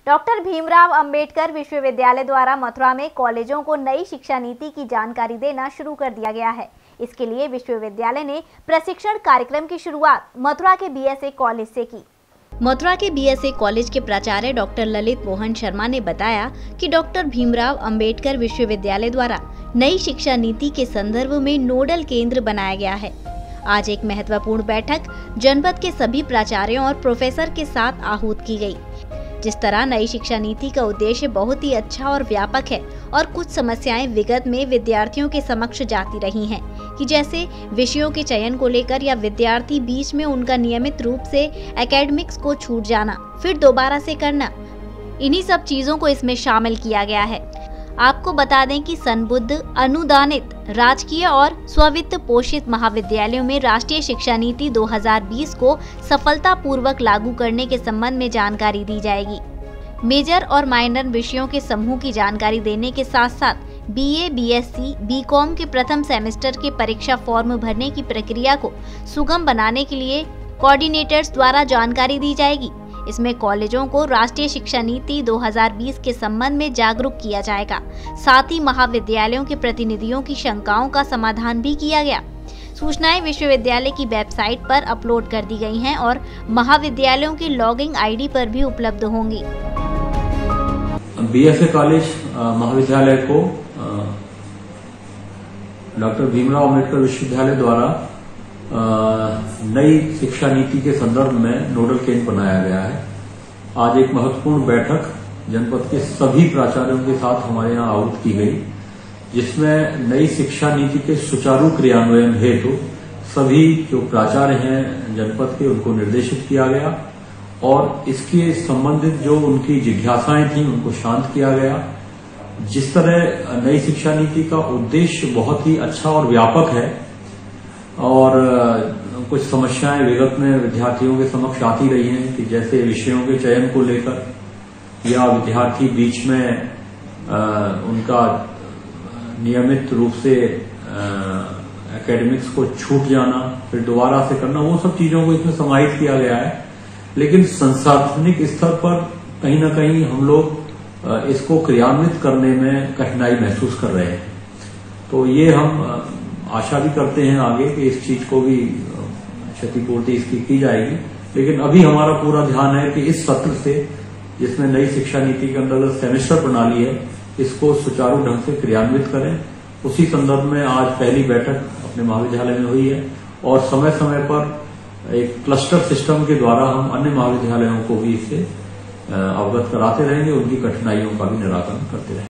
Doctor Bhimrao Ambedkar विश्वविद्यालय द्वारा मथुरा में कॉलेजों को नई शिक्षा नीति की जानकारी देना शुरू कर दिया गया है। इसके लिए विश्वविद्यालय ने प्रशिक्षण कार्यक्रम की शुरुआत मथुरा के बीएसए कॉलेज से की। मथुरा के बीएसए कॉलेज के प्राचार्य डॉक्टर ललित मोहन शर्मा ने बताया कि डॉक्टर भीमराव अंबेडकर विश्वविद्यालय द्वारा नई शिक्षा नीति के संदर्भ में नोडल केंद्र बनाया गया है। आज एक महत्वपूर्ण बैठक जनपद के सभी प्राचार्यों और प्रोफेसर के साथ आहूत की गई। जिस तरह नई शिक्षा नीति का उद्देश्य बहुत ही अच्छा और व्यापक है और कुछ समस्याएं विगत में विद्यार्थियों के समक्ष जाती रही हैं कि जैसे विषयों के चयन को लेकर या विद्यार्थी बीच में उनका नियमित रूप से एकेडमिक्स को छूट जाना फिर दोबारा से करना, इन्हीं सब चीजों को इसमें शामिल किया गया है। आपको बता दें कि संबुद्ध अनुदानित राजकीय और स्ववित्त पोषित महाविद्यालयों में राष्ट्रीय शिक्षा नीति 2020 को सफलतापूर्वक लागू करने के संबंध में जानकारी दी जाएगी। मेजर और माइनर विषयों के समूह की जानकारी देने के साथ साथ बीए, बीएससी, बीकॉम के प्रथम सेमेस्टर के परीक्षा फॉर्म भरने की प्रक्रिया को सुगम बनाने के लिए कोऑर्डिनेटर्स द्वारा जानकारी दी जाएगी। इसमें कॉलेजों को राष्ट्रीय शिक्षा नीति 2020 के संबंध में जागरूक किया जाएगा। साथ ही महाविद्यालयों के प्रतिनिधियों की शंकाओं का समाधान भी किया गया। सूचनाएं विश्वविद्यालय की वेबसाइट पर अपलोड कर दी गई हैं और महाविद्यालयों की लॉगिंग आईडी पर भी उपलब्ध होंगी। बीएसए कॉलेज महाविद्यालय को डॉक्टर भीमराव अंबेडकर विश्वविद्यालय द्वारा नई शिक्षा नीति के संदर्भ में नोडल केंद्र बनाया गया है। आज एक महत्वपूर्ण बैठक जनपद के सभी प्राचार्यों के साथ हमारे यहाँ आहूत की गई, जिसमें नई शिक्षा नीति के सुचारू क्रियान्वयन हेतु सभी जो प्राचार्य हैं जनपद के उनको निर्देशित किया गया और इसके संबंधित जो उनकी जिज्ञासाएं थी उनको शांत किया गया। जिस तरह नई शिक्षा नीति का उद्देश्य बहुत ही अच्छा और व्यापक है और कुछ समस्याएं विगत में विद्यार्थियों के समक्ष आती रही हैं कि जैसे विषयों के चयन को लेकर या विद्यार्थी बीच में उनका नियमित रूप से एकेडमिक्स को छूट जाना फिर दोबारा से करना, वो सब चीजों को इसमें समाहित किया गया है। लेकिन संसाधनिक स्तर पर कहीं ना कहीं हम लोग इसको क्रियान्वित करने में कठिनाई महसूस कर रहे हैं। तो ये हम आशा भी करते हैं आगे कि इस चीज को भी क्षतिपूर्ति इसकी की जाएगी। लेकिन अभी हमारा पूरा ध्यान है कि इस सत्र से जिसमें नई शिक्षा नीति के अंतर्गत सेमेस्टर प्रणाली है, इसको सुचारू ढंग से क्रियान्वित करें। उसी संदर्भ में आज पहली बैठक अपने महाविद्यालय में हुई है और समय समय पर एक क्लस्टर सिस्टम के द्वारा हम अन्य महाविद्यालयों को भी इससे अवगत कराते रहेंगे, उनकी कठिनाइयों का भी निराकरण करते रहेंगे।